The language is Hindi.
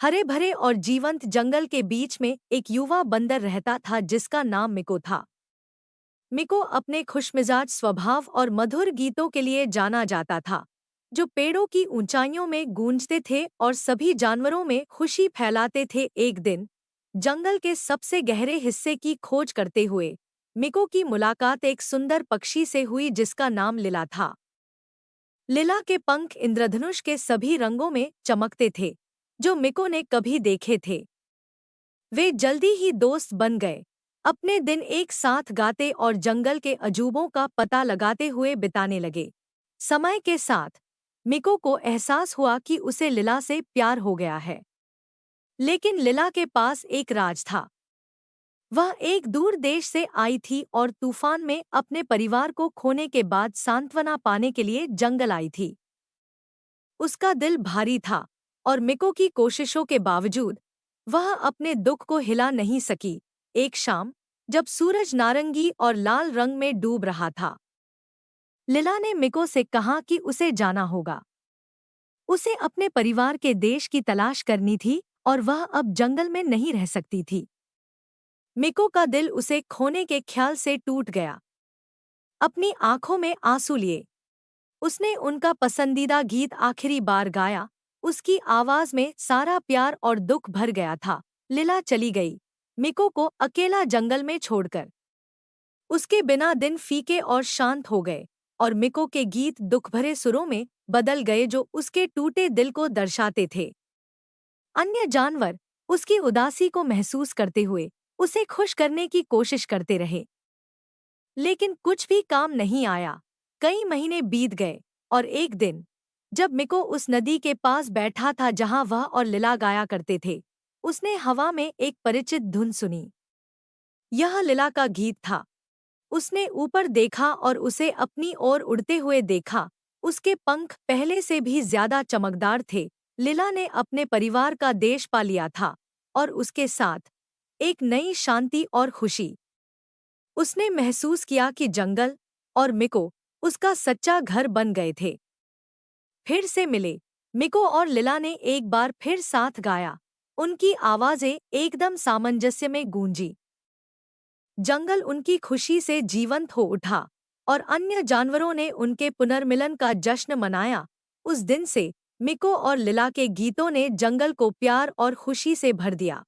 हरे भरे और जीवंत जंगल के बीच में एक युवा बंदर रहता था जिसका नाम मिको था। मिको अपने खुशमिजाज स्वभाव और मधुर गीतों के लिए जाना जाता था, जो पेड़ों की ऊंचाइयों में गूंजते थे और सभी जानवरों में खुशी फैलाते थे। एक दिन जंगल के सबसे गहरे हिस्से की खोज करते हुए मिको की मुलाकात एक सुंदर पक्षी से हुई जिसका नाम लिला था। लिला के पंख इंद्रधनुष के सभी रंगों में चमकते थे, जो मिको ने कभी देखे थे। वे जल्दी ही दोस्त बन गए, अपने दिन एक साथ गाते और जंगल के अजूबों का पता लगाते हुए बिताने लगे। समय के साथ मिको को एहसास हुआ कि उसे लिला से प्यार हो गया है। लेकिन लिला के पास एक राज था। वह एक दूर देश से आई थी और तूफान में अपने परिवार को खोने के बाद सांत्वना पाने के लिए जंगल आई थी। उसका दिल भारी था और मिको की कोशिशों के बावजूद वह अपने दुख को हिला नहीं सकी। एक शाम जब सूरज नारंगी और लाल रंग में डूब रहा था, लिला ने मिको से कहा कि उसे जाना होगा। उसे अपने परिवार के देश की तलाश करनी थी और वह अब जंगल में नहीं रह सकती थी। मिको का दिल उसे खोने के ख्याल से टूट गया। अपनी आंखों में आंसू लिए उसने उनका पसंदीदा गीत आखिरी बार गाया। उसकी आवाज में सारा प्यार और दुख भर गया था। लिला चली गई, मिको को अकेला जंगल में छोड़कर। उसके बिना दिन फीके और शांत हो गए और मिको के गीत दुख भरे सुरों में बदल गए जो उसके टूटे दिल को दर्शाते थे। अन्य जानवर उसकी उदासी को महसूस करते हुए उसे खुश करने की कोशिश करते रहे, लेकिन कुछ भी काम नहीं आया। कई महीने बीत गए और एक दिन जब मिको उस नदी के पास बैठा था जहां वह और लिला गाया करते थे, उसने हवा में एक परिचित धुन सुनी। यह लिला का गीत था। उसने ऊपर देखा और उसे अपनी ओर उड़ते हुए देखा। उसके पंख पहले से भी ज्यादा चमकदार थे। लिला ने अपने परिवार का देश पा लिया था और उसके साथ एक नई शांति और खुशी। उसने महसूस किया कि जंगल और मिको उसका सच्चा घर बन गए थे। फिर से मिले, मिको और लिला ने एक बार फिर साथ गाया। उनकी आवाजें एकदम सामंजस्य में गूंजी। जंगल उनकी खुशी से जीवंत हो उठा और अन्य जानवरों ने उनके पुनर्मिलन का जश्न मनाया। उस दिन से मिको और लिला के गीतों ने जंगल को प्यार और खुशी से भर दिया।